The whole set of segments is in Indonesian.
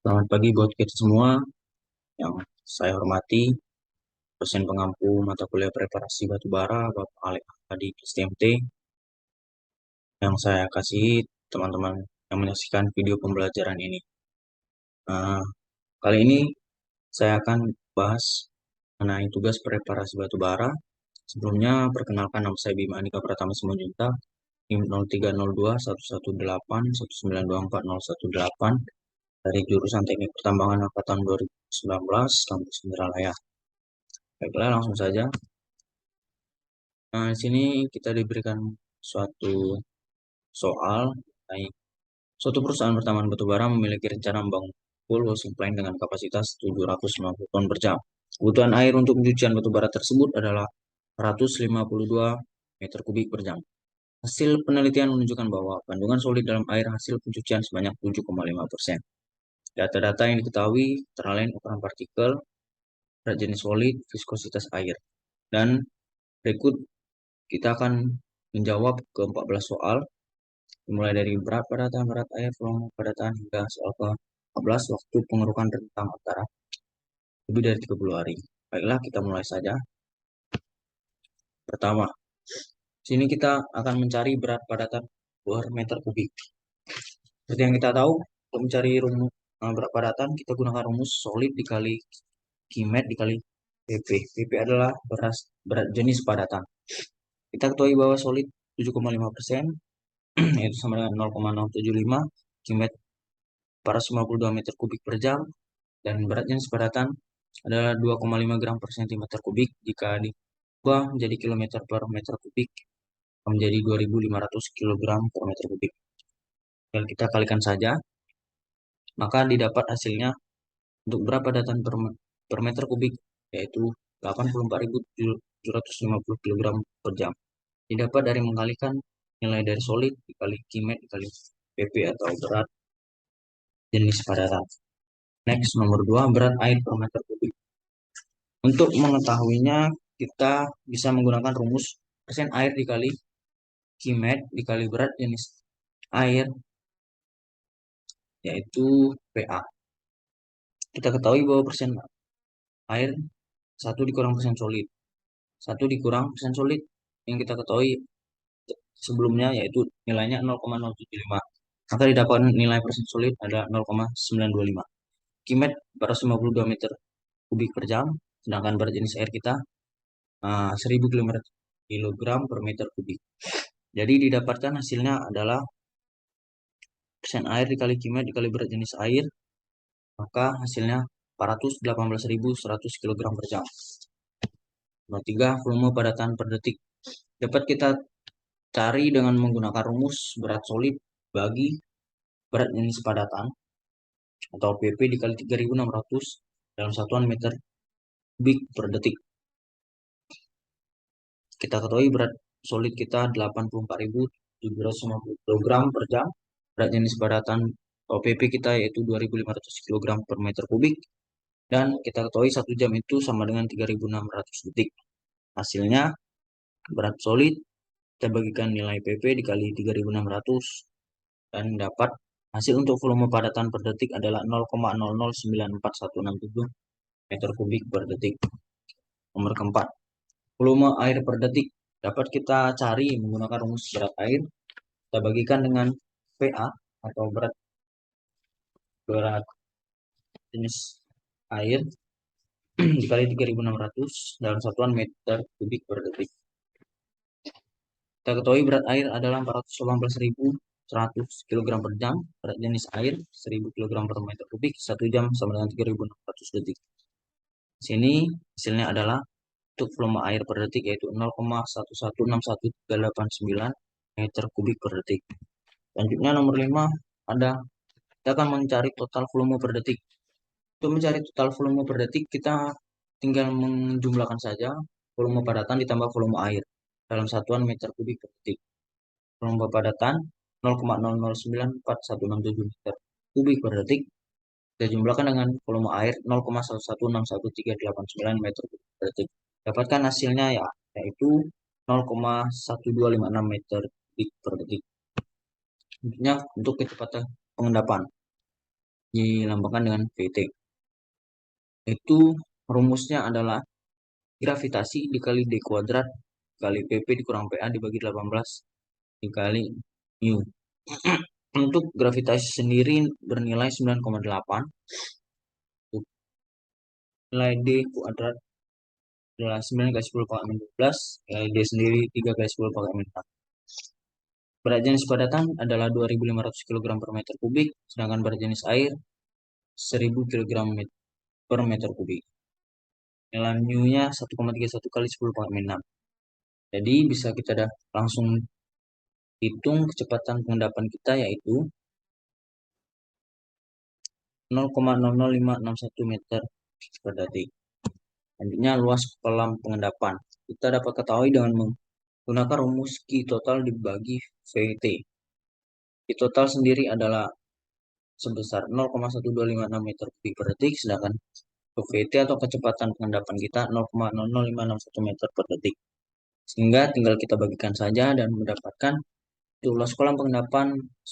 Selamat pagi buat kita semua yang saya hormati, dosen pengampu mata kuliah preparasi batubara, Bapak Alek Hadi STMT, yang saya kasih teman-teman yang menyaksikan video pembelajaran ini. Nah, kali ini saya akan bahas mengenai tugas preparasi batubara. Sebelumnya, perkenalkan nama saya Bima Andika Pratama Simanjuntak, NIM 03021181924118 dari jurusan Teknik Pertambangan angkatan 2019 kampus Indralaya. Baiklah, langsung saja. Nah, di sini kita diberikan suatu soal mengenai suatu perusahaan pertambangan batubara memiliki rencana membangun full washing plant dengan kapasitas 790 ton per jam. Kebutuhan air untuk pencucian batubara tersebut adalah 152 meter kubik per jam. Hasil penelitian menunjukkan bahwa kandungan solid dalam air hasil pencucian sebanyak 7,5%. Data-data yang diketahui antara lain ukuran partikel, berat jenis solid, viskositas air. Dan berikut kita akan menjawab ke 14 soal, mulai dari berat padatan, berat air, volume padatan, hingga soal ke-14 waktu pengerukan rentang antara lebih dari 30 hari. Baiklah, kita mulai saja. Pertama, sini kita akan mencari berat padatan per meter kubik. Seperti yang kita tahu, untuk mencari rumus berat padatan, kita gunakan rumus solid dikali Qimet dikali PP. PP adalah berat jenis padatan. Kita ketahui bahwa solid 7,5%, yaitu sama dengan 0,675 Qimet 452 meter kubik per jam, dan beratnya sepadatan adalah 2,5 gram per sentimeter kubik. Jika diubah menjadi kilometer per meter kubik menjadi 2.500 kilogram per meter kubik. Dan kita kalikan saja, maka didapat hasilnya untuk berat padatan per meter kubik yaitu 84.750 kilogram per jam. Didapat dari mengkalikan nilai dari solid dikali Qimet dikali PP atau berat jenis padatan. Next, nomor 2, berat air per meter kubik. Untuk mengetahuinya, kita bisa menggunakan rumus persen air dikali Qimet dikali berat jenis air, yaitu PA. Kita ketahui bahwa persen air 1 dikurang persen solid. 1 dikurang persen solid yang kita ketahui sebelumnya yaitu nilainya 0,075. Maka didapat nilai persen solid ada 0,925. Qimet 452 meter kubik per jam, sedangkan berat jenis air kita 1.000 kilogram per meter kubik. Jadi didapatkan hasilnya adalah persen air dikali Qimet dikali berat jenis air, maka hasilnya 418.100 kilogram per jam. Nomor 3, volume padatan per detik. Dapat kita cari dengan menggunakan rumus berat solid bagi berat jenis padatan atau PP dikali 3.600 dalam satuan meter kubik per detik. Kita ketahui berat solid kita 84.750 kg per jam. Berat jenis padatan atau PP kita yaitu 2.500 kg per meter kubik. Dan kita ketahui 1 jam itu sama dengan 3.600 detik. Hasilnya berat solid kita bagikan nilai PP dikali 3.600 dan dapat hasil untuk volume padatan per detik adalah 0,00946167 meter kubik per detik. Nomor keempat, volume air per detik dapat kita cari menggunakan rumus berat air. Kita bagikan dengan PA atau berat jenis air dikali 3.600 dalam satuan meter kubik per detik. Kita ketahui berat air adalah 418.100 kg per jam, berat jenis air 1.000 kg per meter kubik, 1 jam sama dengan 3.600 detik. Sini hasilnya adalah untuk volume air per detik yaitu 0,1161389 meter kubik per detik. Selanjutnya nomor 5 ada kita akan mencari total volume per detik. Untuk mencari total volume per detik kita tinggal menjumlahkan saja volume padatan ditambah volume air dalam satuan meter kubik per detik. Volume padatan 0,00946167 meter kubik per detik kita jumlahkan dengan volume air 0,1161389 meter kubik per detik. Dapatkan hasilnya yaitu 0,1256 meter kubik per detik. Selanjutnya untuk kecepatan pengendapan. dilambangkan dengan VT. Itu rumusnya adalah gravitasi dikali D kuadrat kali PP dikurang PA dibagi 18 dikali mu. Untuk gravitasi sendiri bernilai 9,8. Untuk nilai D kuadrat adalah 9 kali 10 pangkat min 12, nilai D sendiri 3 kali 10 pangkat min 4. Berat jenis padatan adalah 2.500 kg per meter kubik, sedangkan berat jenis air 1.000 kg per meter kubik. Nilai mu-nya 1,31 kali 10 pangkat min 6. Jadi bisa kita langsung hitung kecepatan pengendapan kita yaitu 0,00561 meter per detik. Selanjutnya luas kolam pengendapan. Kita dapat ketahui dengan menggunakan rumus Q total dibagi VT. Q total sendiri adalah sebesar 0,1256 meter kubik per detik, sedangkan untuk VT atau kecepatan pengendapan kita 0,00561 meter per detik. Sehingga tinggal kita bagikan saja dan mendapatkan luas kolam pengendapan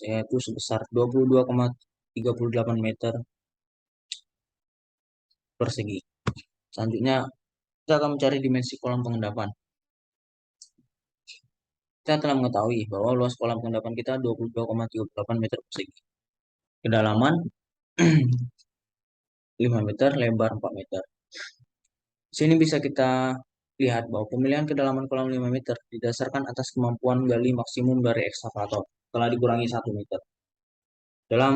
yaitu sebesar 22,38 meter persegi. Selanjutnya kita akan mencari dimensi kolam pengendapan. Kita telah mengetahui bahwa luas kolam pengendapan kita 22,38 meter persegi. Kedalaman 5 meter, lebar 4 meter. Sini bisa kita lihat bahwa pemilihan kedalaman kolam 5 meter didasarkan atas kemampuan gali maksimum dari ekskavator telah dikurangi 1 meter. Dalam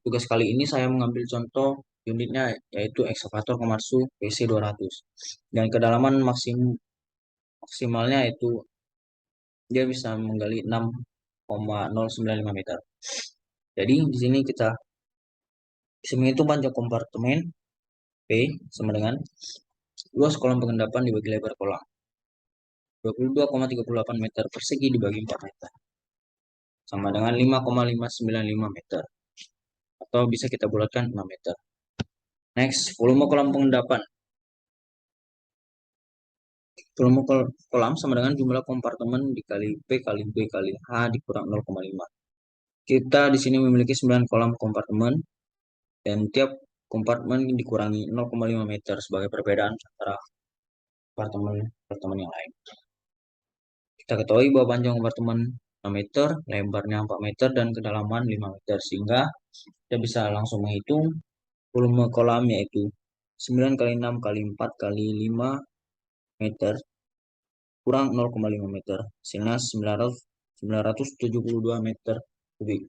tugas kali ini saya mengambil contoh unitnya yaitu ekskavator Komatsu PC200 dan kedalaman maksimalnya itu dia bisa menggali 6,095 meter. Jadi di sini kita bisa menghitung panjang kompartemen P sama dengan luas kolam pengendapan dibagi lebar kolam 22,38 meter persegi dibagi 4 meter sama dengan 5,595 meter atau bisa kita bulatkan 6 meter. Next, volume kolam pengendapan. Volume kolam sama dengan jumlah kompartemen dikali P kali B kali H dikurang 0,5. Kita di sini memiliki 9 kolam kompartemen dan tiap kompartemen dikurangi 0,5 meter sebagai perbedaan antara kompartemen yang lain. Kita ketahui bahwa panjang kompartemen 6 meter, lebarnya 4 meter, dan kedalaman 5 meter. Sehingga kita bisa langsung menghitung volume kolam yaitu 9 kali 6 kali 4 kali 5 meter kurang 0,5 meter. Sehingga 972 meter kubik.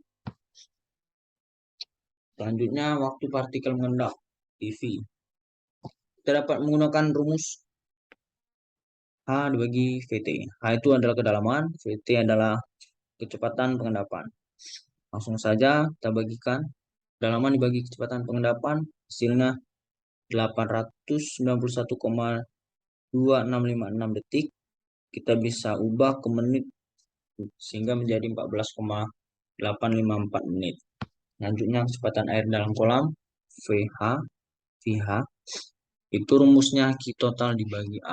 Selanjutnya waktu partikel mengendap (PV). Kita dapat menggunakan rumus H dibagi VT. H itu adalah kedalaman, VT adalah kecepatan pengendapan. Langsung saja kita bagikan kedalaman dibagi kecepatan pengendapan, hasilnya 891,2656 detik. Kita bisa ubah ke menit sehingga menjadi 14,854 menit. Selanjutnya kecepatan air dalam kolam VH itu rumusnya Q total dibagi A.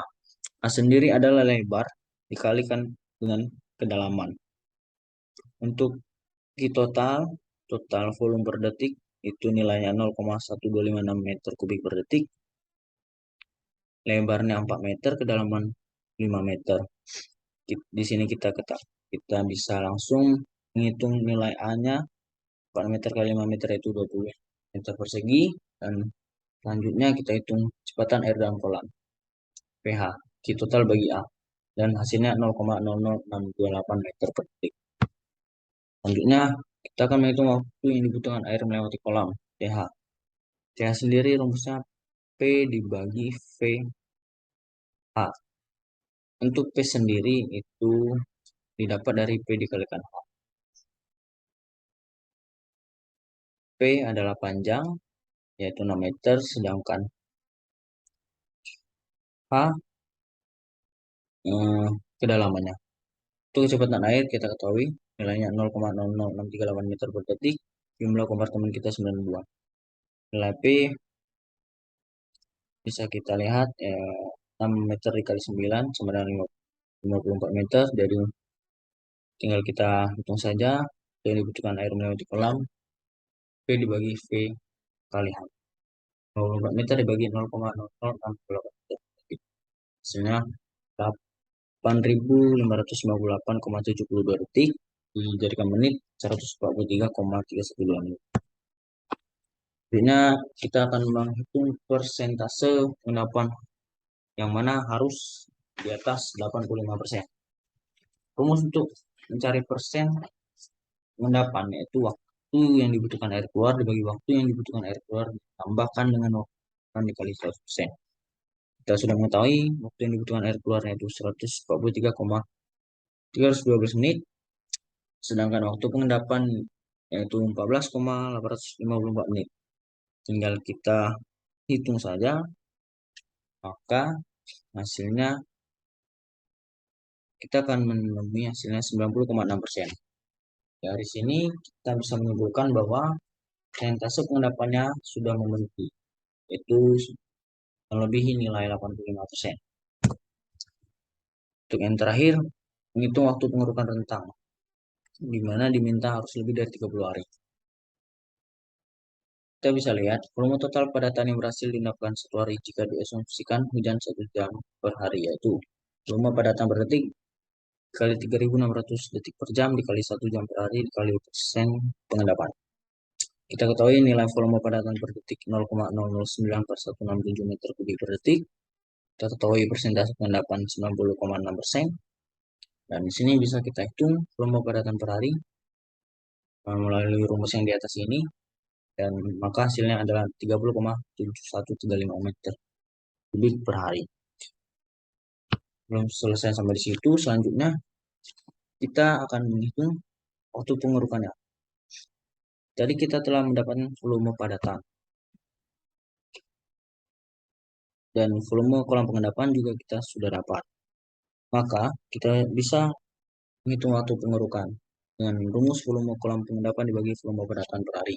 A sendiri adalah lebar dikalikan dengan kedalaman. Untuk Q total volume per detik itu nilainya 0,1256 meter kubik per detik. Lebarnya 4 meter, kedalaman 5 meter. Di sini kita bisa langsung menghitung nilai A-nya. 4 meter kali 5 meter itu 20 meter persegi. Dan selanjutnya kita hitung kecepatan air dalam kolam pH Q total bagi A. Dan hasilnya 0,00628 meter per detik. Selanjutnya kita akan menghitung waktu yang dibutuhkan air melewati kolam TH. TH sendiri rumusnya P dibagi VH. Untuk P sendiri itu didapat dari P dikalikan H. P adalah panjang, yaitu 6 meter, sedangkan H kedalamannya. Untuk kecepatan air kita ketahui nilainya 0,00638 meter per detik, jumlah kompartemen kita 92. Nilai P bisa kita lihat 6 meter dikali 9 sama dengan 54 meter, jadi tinggal kita hitung saja yang dibutuhkan air melewati kolam P dibagi V kali 24 meter dibagi 0,0068 detik. Hasilnya 8.558,72 detik dijadikan menit 143,312 menit. Selanjutnya kita akan menghitung persentase pengendapan yang mana harus di atas 85%. Rumus untuk mencari persen pengendapan yaitu waktu yang dibutuhkan air keluar dibagi waktu yang dibutuhkan air keluar ditambahkan dengan waktu dikali 100%. Kita sudah mengetahui waktu yang dibutuhkan air keluar yaitu 143,312 menit, sedangkan waktu pengendapan yaitu 14,854 menit. Tinggal kita hitung saja, maka hasilnya kita akan menemui hasilnya 90,6%. Dari sini kita bisa menyimpulkan bahwa persentase pengendapannya sudah memenuhi, yaitu melebihi nilai 85%. Untuk yang terakhir, menghitung waktu pengurukan rentang, di mana diminta harus lebih dari 30 hari. Kita bisa lihat volume total padatan yang berhasil diendapkan satu hari jika diasumsikan hujan 1 jam per hari, yaitu volume padatan per detik kali 3.600 detik per jam dikali 1 jam per hari dikali persen pengendapan. Kita ketahui nilai volume padatan per detik 0,009 per 167 meter kubik per detik. Kita ketahui persentase pengendapan 90,6%. Dan di sini bisa kita hitung volume padatan per hari melalui rumus yang di atas ini. Dan maka hasilnya adalah 30,7135 meter kubik per hari. Belum selesai sampai di situ, selanjutnya kita akan menghitung waktu pengurukannya. Jadi kita telah mendapatkan volume padatan dan volume kolam pengendapan juga kita sudah dapat. Maka kita bisa menghitung waktu pengurukan dengan rumus volume kolam pengendapan dibagi volume padatan per hari.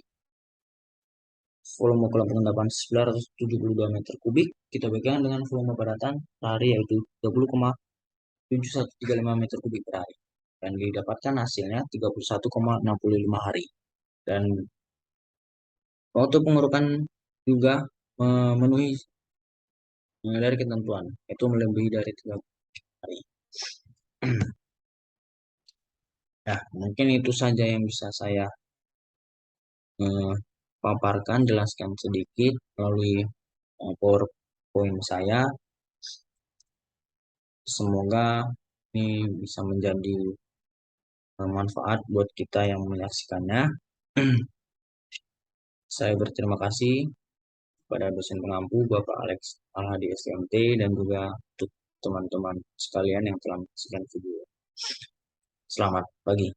Volume kolam pengendapan 972 meter kubik kita bagikan dengan volume padatan per hari yaitu 30,7135 meter kubik per hari. Dan didapatkan hasilnya 31,65 hari. Dan waktu pengurukan juga memenuhi dari ketentuan, yaitu melebihi dari 30 hari. Nah, mungkin itu saja yang bisa saya paparkan, jelaskan sedikit melalui PowerPoint saya. Semoga ini bisa menjadi bermanfaat buat kita yang menyaksikannya. Saya berterima kasih kepada dosen pengampu Bapak Alex Alhadi STMT dan juga untuk teman-teman sekalian yang telah menyaksikan video. Selamat pagi.